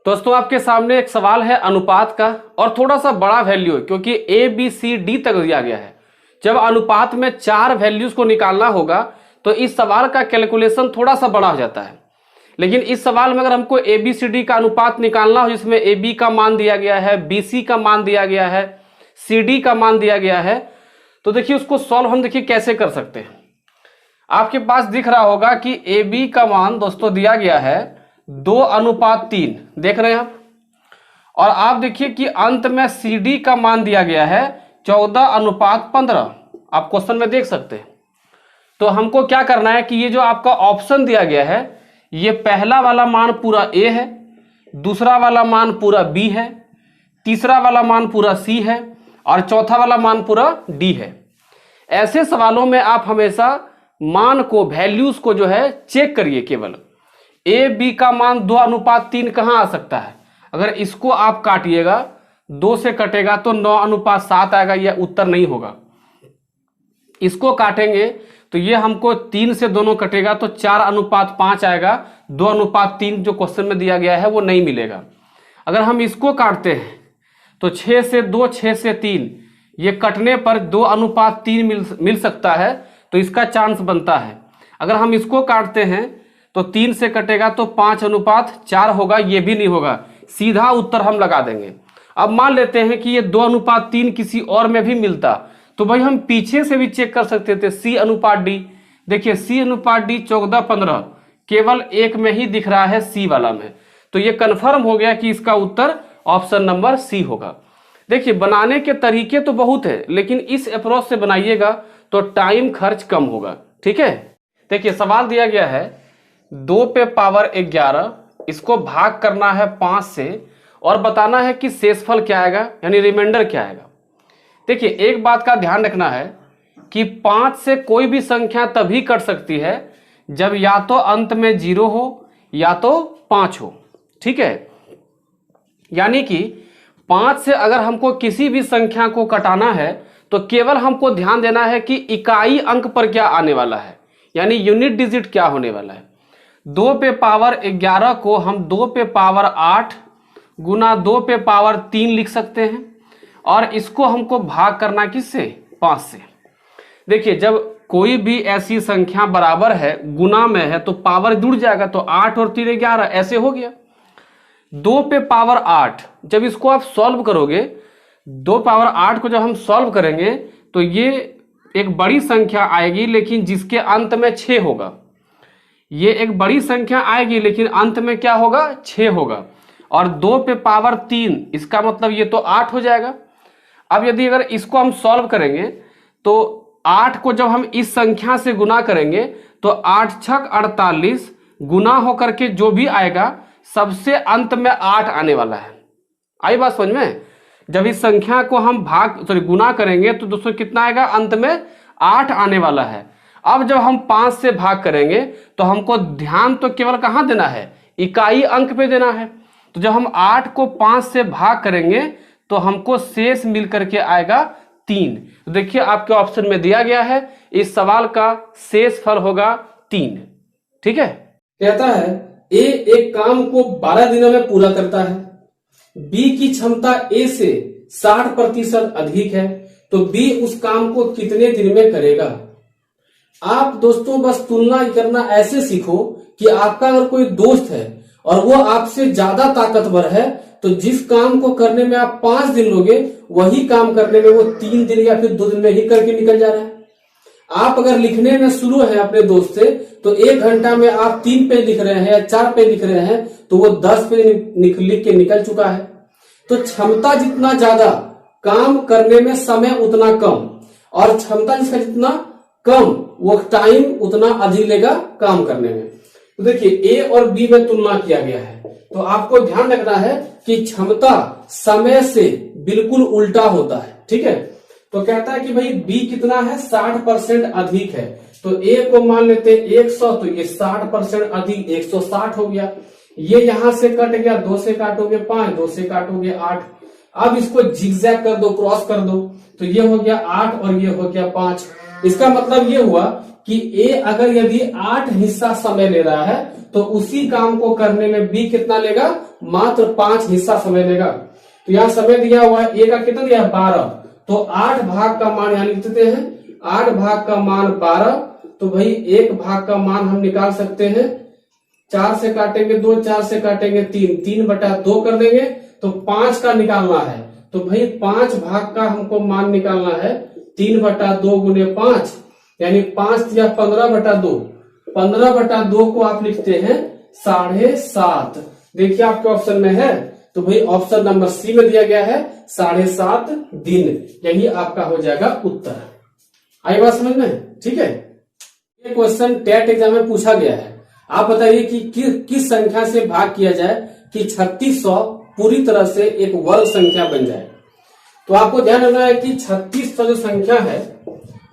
दोस्तों आपके सामने एक सवाल है अनुपात का और थोड़ा सा बड़ा वैल्यू है क्योंकि ए बी सी डी तक दिया गया है। जब अनुपात में 4 वैल्यूज को निकालना होगा तो इस सवाल का कैलकुलेशन थोड़ा सा बड़ा हो जाता है। लेकिन इस सवाल में अगर हमको ए बी सी डी का अनुपात निकालना हो जिसमें ए बी का मान दिया गया है, बी सी का मान दिया गया है, सी डी का मान दिया गया है, तो देखिए उसको सॉल्व हम देखिए कैसे कर सकते हैं। आपके पास दिख रहा होगा कि ए बी का मान दोस्तों दिया गया है 2:3, देख रहे हैं आप। और आप देखिए कि अंत में सी डी का मान दिया गया है 14:15, आप क्वेश्चन में देख सकते हैं। तो हमको क्या करना है कि ये जो आपका ऑप्शन दिया गया है ये पहला वाला मान पूरा ए है, दूसरा वाला मान पूरा बी है, तीसरा वाला मान पूरा सी है और चौथा वाला मान पूरा डी है। ऐसे सवालों में आप हमेशा मान को, वैल्यूज को जो है चेक करिए। केवल ए बी का मान 2:3 कहाँ आ सकता है? अगर इसको आप काटिएगा 2 से कटेगा तो 9:7 आएगा, यह उत्तर नहीं होगा। इसको काटेंगे तो ये हमको 3 से दोनों कटेगा तो 4:5 आएगा। 2:3 जो क्वेश्चन में दिया गया है वो नहीं मिलेगा। अगर हम इसको काटते हैं तो 6 से 2, 6 से 3, ये कटने पर 2:3 मिल सकता है, तो इसका चांस बनता है। अगर हम इसको काटते हैं तो 3 से कटेगा तो 5:4 होगा, ये भी नहीं होगा। सीधा उत्तर हम लगा देंगे। अब मान लेते हैं कि ये 2:3 किसी और में भी मिलता तो भाई हम पीछे से भी चेक कर सकते थे। C/D, देखिए C/D 14:15 केवल एक में ही दिख रहा है, सी वाला में। तो ये कन्फर्म हो गया कि इसका उत्तर ऑप्शन नंबर सी होगा। देखिए बनाने के तरीके तो बहुत है, लेकिन इस अप्रोच से बनाइएगा तो टाइम खर्च कम होगा। ठीक है, देखिए सवाल दिया गया है 2 पे पावर 11, इसको भाग करना है 5 से और बताना है कि शेषफल क्या आएगा, यानी रिमाइंडर क्या आएगा। देखिए एक बात का ध्यान रखना है कि 5 से कोई भी संख्या तभी कट सकती है जब या तो अंत में 0 हो या तो 5 हो। ठीक है, यानी कि 5 से अगर हमको किसी भी संख्या को कटाना है तो केवल हमको ध्यान देना है कि इकाई अंक पर क्या आने वाला है, यानी यूनिट डिजिट क्या होने वाला है। 2 पे पावर 11 को हम 2 पे पावर 8 गुना 2 पे पावर 3 लिख सकते हैं और इसको हमको भाग करना किससे? 5 से। देखिए जब कोई भी ऐसी संख्या बराबर है, गुना में है, तो पावर जुड़ जाएगा, तो 8 और 3 11 ऐसे हो गया। 2 पे पावर 8 जब इसको आप सॉल्व करोगे, 2 पावर 8 को जब हम सॉल्व करेंगे तो ये एक बड़ी संख्या आएगी लेकिन जिसके अंत में 6 होगा। ये एक बड़ी संख्या आएगी लेकिन अंत में क्या होगा? 6 होगा। और 2 पे पावर 3, इसका मतलब ये तो 8 हो जाएगा। अब यदि अगर इसको हम सॉल्व करेंगे तो 8 को जब हम इस संख्या से गुना करेंगे तो 8 छक 48 गुना होकर के जो भी आएगा सबसे अंत में 8 आने वाला है। आई बात समझ में? जब इस संख्या को हम गुना करेंगे तो दोस्तों कितना आएगा? अंत में 8 आने वाला है। अब जब हम 5 से भाग करेंगे तो हमको ध्यान तो केवल कहाँ देना है? इकाई अंक पे देना है। तो जब हम 8 को 5 से भाग करेंगे तो हमको शेष मिल करके आएगा 3। तो देखिए आपके ऑप्शन में दिया गया है इस सवाल का शेष फल होगा 3। ठीक है, कहता है ए एक काम को 12 दिनों में पूरा करता है, बी की क्षमता ए से 60% अधिक है, तो बी उस काम को कितने दिन में करेगा। आप दोस्तों बस तुलना करना ऐसे सीखो कि आपका अगर कोई दोस्त है और वो आपसे ज्यादा ताकतवर है तो जिस काम को करने में आप 5 दिन लोगे वही काम करने में वो 3 दिन या फिर 2 दिन में ही करके निकल जा रहा है। आप अगर लिखने में शुरू है अपने दोस्त से तो 1 घंटा में आप 3 पेज लिख रहे हैं या 4 पेज लिख रहे हैं तो वो 10 पेज लिख के निकल चुका है। तो क्षमता जितना ज्यादा काम करने में समय उतना कम, और क्षमता जिसका जितना कम वो टाइम उतना अधिक लेगा काम करने में। तो देखिए ए और बी में तुलना किया गया है, तो आपको ध्यान रखना है कि क्षमता समय से बिल्कुल उल्टा होता है। ठीक है, तो कहता है कि भाई बी कितना है? 60% अधिक है। तो ए को मान लेते हैं 100, तो ये 60% अधिक 160 हो गया। ये यहां से कट गया, 2 से काटोगे 5, 2 से काटोगे 8। अब इसको जिगजैग कर दो, क्रॉस कर दो, तो ये हो गया 8 और ये हो गया 5। इसका मतलब ये हुआ कि ए अगर यदि 8 हिस्सा समय ले रहा है तो उसी काम को करने में बी कितना लेगा, मात्र 5 हिस्सा समय लेगा। तो यहां समय दिया हुआ है, ए का कितना दिया है 12, तो 8 भाग का मान यहां लिख देते हैं, 8 भाग का मान 12, तो भाई 1 भाग का मान हम निकाल सकते हैं, 4 से काटेंगे 2, 4 से काटेंगे 3, 3/2 कर देंगे, तो 5 का निकालना है। तो भाई 5 भाग का हमको मान निकालना है, 3/2 गुने 5 यानी 5 या 15/2, 15/2 को आप लिखते हैं 7.5। देखिए आपके ऑप्शन में है, तो भाई ऑप्शन नंबर सी में दिया गया है 7.5 दिन, यही आपका हो जाएगा उत्तर। आई बात समझ में? ठीक है, ये क्वेश्चन टेट एग्जाम में पूछा गया है। आप बताइए कि किस संख्या से भाग किया जाए कि 3600 पूरी तरह से एक वर्ग संख्या बन जाए। तो आपको ध्यान रखना है कि 3600 जो संख्या है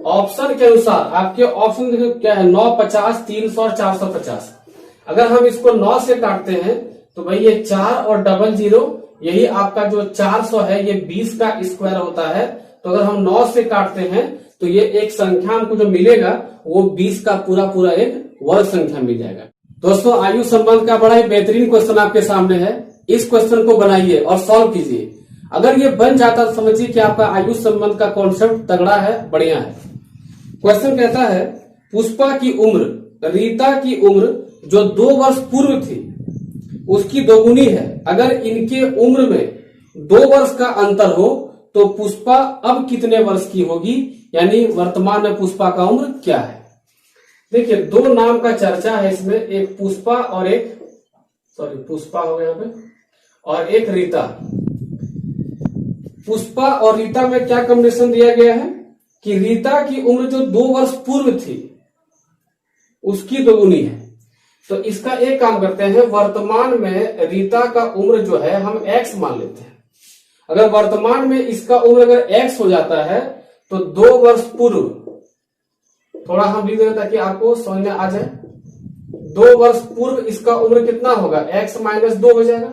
ऑप्शन के अनुसार, आपके ऑप्शन देखो क्या है, 9, 50, 300 और 450। अगर हम इसको 9 से काटते हैं तो भाई ये 4 और 00, यही आपका जो 400 है ये 20 का स्क्वायर होता है। तो अगर हम 9 से काटते हैं तो ये एक संख्या हमको जो मिलेगा वो 20 का पूरा एक वर्ग संख्या मिल जाएगा। दोस्तों आयु संबंध का बड़ा ही बेहतरीन क्वेश्चन आपके सामने है, इस क्वेश्चन को बनाइए और सॉल्व कीजिए। अगर ये बन जाता तो समझिए कि आपका आयु संबंध का कॉन्सेप्ट तगड़ा है, बढ़िया है। क्वेश्चन कहता है पुष्पा की उम्र रीता की उम्र जो 2 वर्ष पूर्व थी उसकी दोगुनी है। अगर इनके उम्र में 2 वर्ष का अंतर हो तो पुष्पा अब कितने वर्ष की होगी, यानी वर्तमान में पुष्पा का उम्र क्या है। देखिए 2 नाम का चर्चा है इसमें, एक पुष्पा और एक पुष्पा हो गया यहाँ पे, और एक रीता। पुष्पा और रीता में क्या कॉम्बिनेशन दिया गया है कि रीता की उम्र जो 2 वर्ष पूर्व थी उसकी दोगुनी है। तो इसका एक काम करते हैं, वर्तमान में रीता का उम्र जो है हम x मान लेते हैं। अगर वर्तमान में इसका उम्र अगर x हो जाता है तो 2 वर्ष पूर्व, थोड़ा हम लिख दें ताकि आपको समझ में आ जाए, 2 वर्ष पूर्व इसका उम्र कितना होगा, x - 2 हो जाएगा।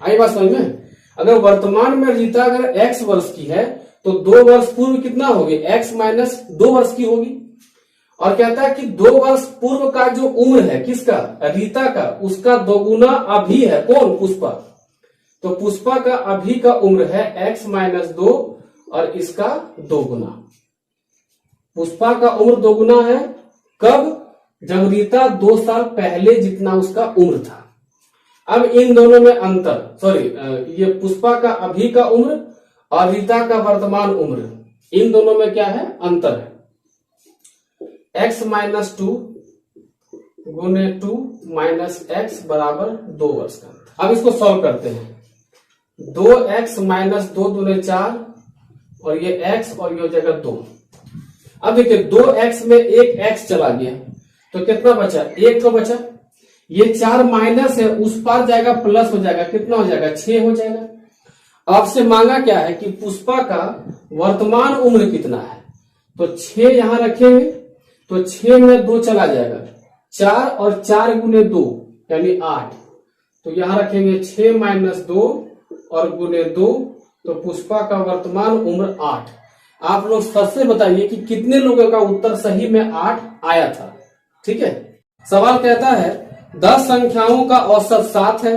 आई बात समझ में? अगर वर्तमान में रीता अगर x वर्ष की है तो 2 वर्ष पूर्व कितना होगी, x - 2 वर्ष की होगी। और कहता है कि 2 वर्ष पूर्व का जो उम्र है किसका, रीता का, उसका दोगुना अभी है। कौन, पुष्पा। तो पुष्पा का अभी का उम्र है x - 2 और इसका दोगुना। पुष्पा का उम्र दोगुना है कब, जब रीता 2 साल पहले जितना उसका उम्र था। अब इन दोनों में अंतर, ये पुष्पा का अभी का उम्र और रीता का वर्तमान उम्र, इन दोनों में क्या है, अंतर है। x - 2 गुने 2 माइनस x बराबर 2 वर्ष का अंतर। अब इसको सॉल्व करते हैं, 2x - 2 दूने 4 और ये x और ये हो जाएगा 2। अब देखिए 2x में एक x चला गया तो कितना बचा, 1 तो बचा। ये 4 माइनस है, उस पार जाएगा प्लस हो जाएगा, कितना हो जाएगा, 6 हो जाएगा। आपसे मांगा क्या है कि पुष्पा का वर्तमान उम्र कितना है, तो 6 यहां रखेंगे तो 6 में 2 चला जाएगा, 4 और 4 गुने 2 यानी 8। तो यहां रखेंगे 6 - 2 और गुने 2, तो पुष्पा का वर्तमान उम्र 8। आप लोग सबसे बताइए कि कितने लोगों का उत्तर सही में 8 आया था। ठीक है, सवाल कहता है 10 संख्याओं का औसत 7 है।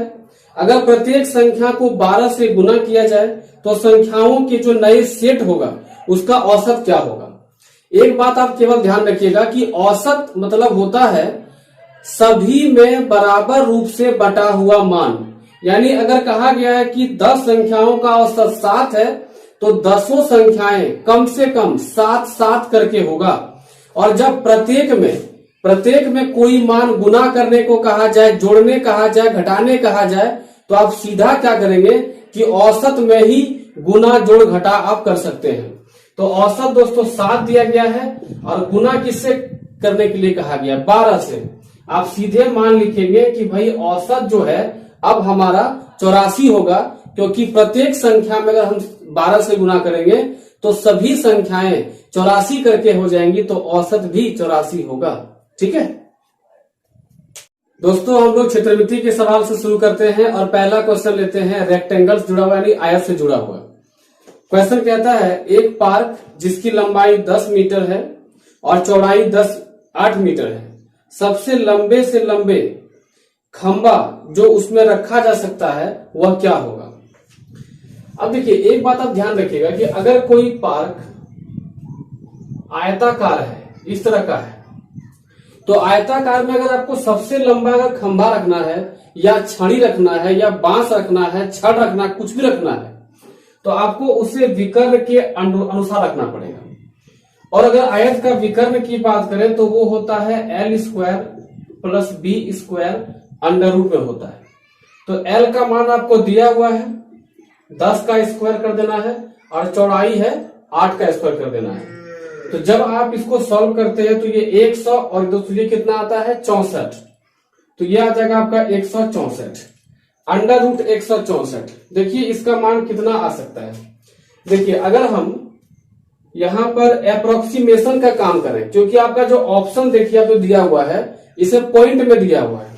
अगर प्रत्येक संख्या को 12 से गुना किया जाए तो संख्याओं के जो नए सेट होगा उसका औसत क्या होगा। एक बात आप केवल ध्यान रखिएगा कि औसत मतलब होता है सभी में बराबर रूप से बटा हुआ मान। यानी अगर कहा गया है कि 10 संख्याओं का औसत 7 है तो 10 संख्याएं कम से कम 7 करके होगा। और जब प्रत्येक में कोई मान गुना करने को कहा जाए, जोड़ने कहा जाए, घटाने कहा जाए, तो आप सीधा क्या करेंगे कि औसत में ही गुना जोड़ घटा आप कर सकते हैं। तो औसत दोस्तों 7 दिया गया है और गुना किससे करने के लिए कहा गया, 12 से। आप सीधे मान लिखेंगे कि भाई औसत जो है अब हमारा 84 होगा, क्योंकि प्रत्येक संख्या में अगर हम 12 से गुना करेंगे तो सभी संख्याएं 84 करके हो जाएंगी, तो औसत भी 84 होगा। ठीक है दोस्तों, हम लोग क्षेत्रमिति के सवाल से शुरू करते हैं और पहला क्वेश्चन लेते हैं रेक्टेंगल्स जुड़ा हुआ यानी आयत से जुड़ा हुआ। क्वेश्चन कहता है एक पार्क जिसकी लंबाई 10 मीटर है और चौड़ाई 10 8 मीटर है, सबसे लंबे से लंबे खंबा जो उसमें रखा जा सकता है वह क्या होगा। अब देखिए एक बात आप ध्यान रखिएगा कि अगर कोई पार्क आयताकार है, इस तरह का है, तो आयताकार में अगर आपको सबसे लंबा अगर खंभा रखना है या छड़ी रखना है या बांस रखना है, छड़ रखना है, कुछ भी रखना है, तो आपको उसे विकर्ण के अनुसार रखना पड़ेगा। और अगर आयत का विकर्ण की बात करें तो वो होता है L square plus B square under root में होता है। तो L का मान आपको दिया हुआ है 10 का स्क्वायर कर देना है और चौड़ाई है 8 का स्क्वायर कर देना है। तो जब आप इसको सॉल्व करते हैं तो ये 100 और दोस्तों ये कितना आता है 64, तो ये आ जाएगा आपका 164 अंडर रूट 164। देखिए इसका मान कितना आ सकता है। देखिए अगर हम यहां पर अप्रोक्सीमेशन का काम करें, क्योंकि आपका जो ऑप्शन देखिए आपको दिया हुआ है इसे पॉइंट में दिया हुआ है,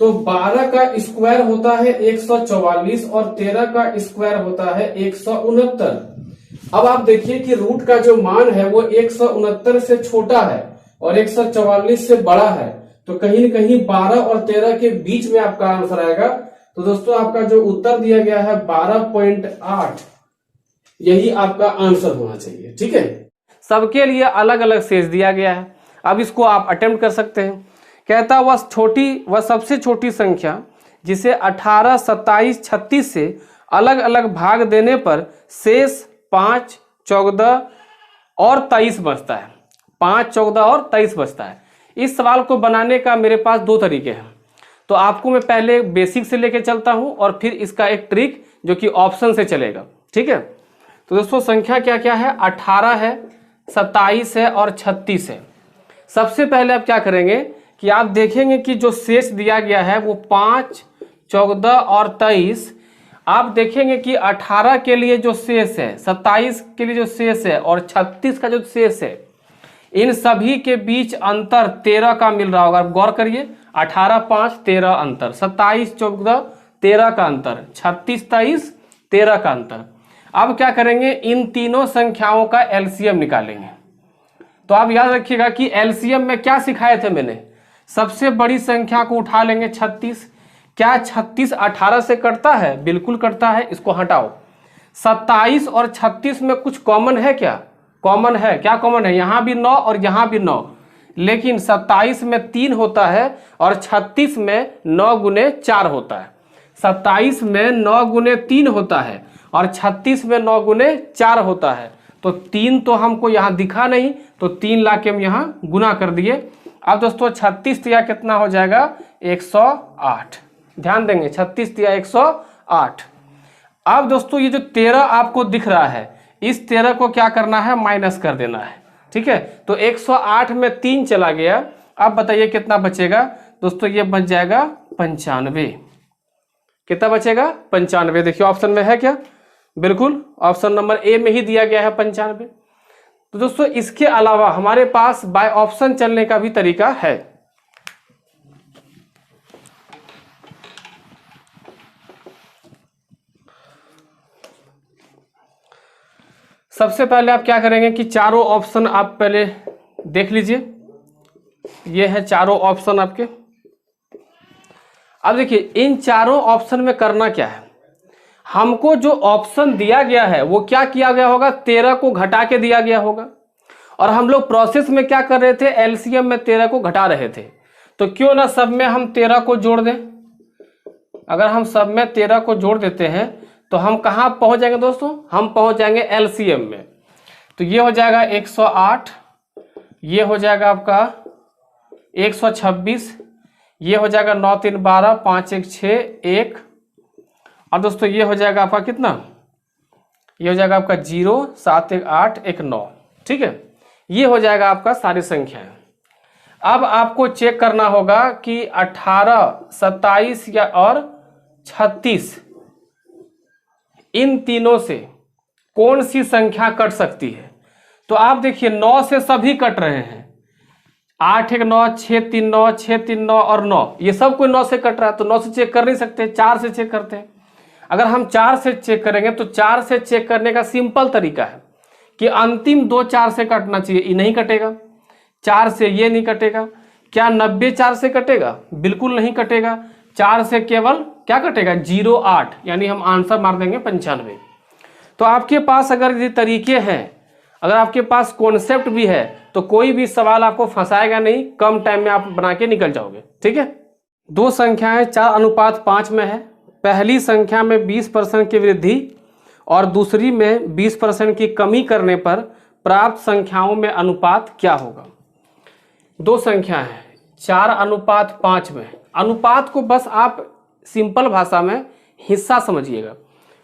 तो 12 का स्क्वायर होता है 144 और 13 का स्क्वायर होता है 169। अब आप देखिए कि रूट का जो मान है वो 169 से छोटा है और 144 से बड़ा है, तो कहीं न कहीं 12 और 13 के बीच में आपका आंसर आएगा। तो दोस्तों आपका जो उत्तर दिया गया है 12.8, यही आपका आंसर होना चाहिए। ठीक है, सबके लिए अलग अलग शेष दिया गया है। अब इसको आप अटेम्प्ट कर सकते हैं। कहता वह सबसे छोटी संख्या जिसे 18, 27, 36 से अलग अलग भाग देने पर शेष 5, 14 और 23 बचता है। 5, 14 और 23 बचता है। इस सवाल को बनाने का मेरे पास दो तरीके हैं, तो आपको मैं पहले बेसिक से लेके चलता हूं और फिर इसका एक ट्रिक जो कि ऑप्शन से चलेगा। ठीक है, तो दोस्तों संख्या क्या क्या है, 18 है, 27 है और 36 है। सबसे पहले आप क्या करेंगे कि आप देखेंगे कि जो शेष दिया गया है वो 5, 14 और 23। आप देखेंगे कि 18 के लिए जो शेष है, 27 के लिए जो शेष है और 36 का जो शेष है, इन सभी के बीच अंतर 13 का मिल रहा होगा। आप गौर करिए, 18, 5, 13 अंतर, 27, 14, 13 का अंतर, 36, 23, 13 का अंतर। अब क्या करेंगे, इन तीनों संख्याओं का एलसीएम निकालेंगे। तो आप याद रखिएगा कि एलसीएम में क्या सिखाए थे मैंने, सबसे बड़ी संख्या को उठा लेंगे 36। क्या 36 18 से कटता है? बिल्कुल कटता है, इसको हटाओ। 27 और 36 में कुछ कॉमन है क्या? कॉमन है। क्या कॉमन है? यहां भी 9 और यहां भी 9, लेकिन 27 में 3 होता है और 36 में 9 गुने 4 होता है। 27 में 9 गुने 3 होता है और 36 में 9 गुने 4 होता है। तो 3 तो हमको यहाँ दिखा नहीं, तो 3 ला के हम यहाँ गुना कर दिए। अब दोस्तों 36 तिया कितना हो जाएगा? 108। ध्यान देंगे, 36 तिया 108। अब दोस्तों ये जो 13 आपको दिख रहा है, इस 13 को क्या करना है? माइनस कर देना है। ठीक है, तो 108 में 3 चला गया। अब बताइए कितना बचेगा? दोस्तों ये बच जाएगा 95। कितना बचेगा? 95। देखिए ऑप्शन में है क्या? बिल्कुल ऑप्शन नंबर ए में ही दिया गया है 95। तो दोस्तों इसके अलावा हमारे पास बाय ऑप्शन चलने का भी तरीका है। सबसे पहले आप क्या करेंगे कि चारों ऑप्शन आप पहले देख लीजिए। ये है चारों ऑप्शन आपके। अब देखिए इन चारों ऑप्शन में करना क्या है, हमको जो ऑप्शन दिया गया है वो क्या किया गया होगा? 13 को घटा के दिया गया होगा। और हम लोग प्रोसेस में क्या कर रहे थे? एलसीएम में 13 को घटा रहे थे। तो क्यों ना सब में हम 13 को जोड़ दें। अगर हम सब में 13 को जोड़ देते हैं तो हम कहाँ पहुंच जाएंगे दोस्तों? हम पहुंच जाएंगे एलसीएम में। तो ये हो जाएगा 108, ये हो जाएगा आपका 126, ये हो जाएगा 9 3 12, 5 1 6 1, और दोस्तों ये हो जाएगा आपका कितना? ये हो जाएगा आपका 0 7 1 8 1 9। ठीक है, ये हो जाएगा आपका सारी संख्याएं। अब आपको चेक करना होगा कि 18, 27 या और 36 इन तीनों से कौन सी संख्या कट सकती है। तो आप देखिए 9 से सभी कट रहे हैं। 8 1 9, 6 3 9, 6 3 9 और 9, ये सब कोई 9 से कट रहा है। तो 9 से चेक कर नहीं सकते, 4 से चेक करते हैं। अगर हम 4 से चेक करेंगे तो 4 से चेक करने का सिंपल तरीका है कि अंतिम 2 4 से कटना चाहिए, ये नहीं कटेगा। 4 से ये नहीं कटेगा। क्या 90 4 से कटेगा? बिल्कुल नहीं कटेगा। 4 से केवल क्या कटेगा? 0.8, यानी हम आंसर मार देंगे 95। तो आपके पास अगर ये तरीके हैं, अगर आपके पास कॉन्सेप्ट भी है, तो कोई भी सवाल आपको फंसाएगा नहीं, कम टाइम में आप बना के निकल जाओगे। ठीक है। दो संख्याएं 4:5 में है। पहली संख्या में 20% की वृद्धि और दूसरी में 20% की कमी करने पर प्राप्त संख्याओं में अनुपात क्या होगा? दो संख्या है 4:5 में। अनुपात को बस आप सिंपल भाषा में हिस्सा समझिएगा।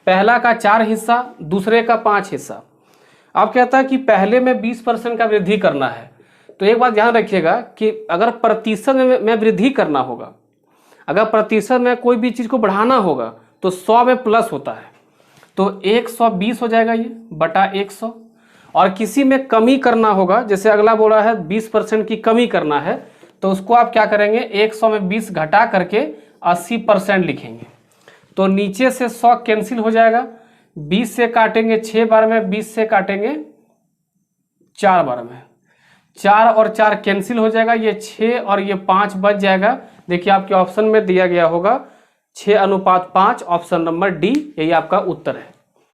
पहला का 4 हिस्सा, दूसरे का 5 हिस्सा। अब कहता है कि पहले में 20% का वृद्धि करना है। तो एक बात ध्यान रखिएगा कि अगर प्रतिशत में वृद्धि करना होगा, अगर प्रतिशत में कोई भी चीज़ को बढ़ाना होगा तो 100 में प्लस होता है, तो 120 हो जाएगा ये बटा 100। और किसी में कमी करना होगा, जैसे अगला बोला है 20% की कमी करना है, तो उसको आप क्या करेंगे, 100 में 20 घटा करके 80% लिखेंगे। तो नीचे से 100 कैंसिल हो जाएगा, 20 से काटेंगे 6 बार में, 20 से काटेंगे 4 बार में, 4 और 4 कैंसिल हो जाएगा, ये 6 और ये 5 बच जाएगा। देखिए आपके ऑप्शन में दिया गया होगा 6:5, ऑप्शन नंबर डी, यही आपका उत्तर है।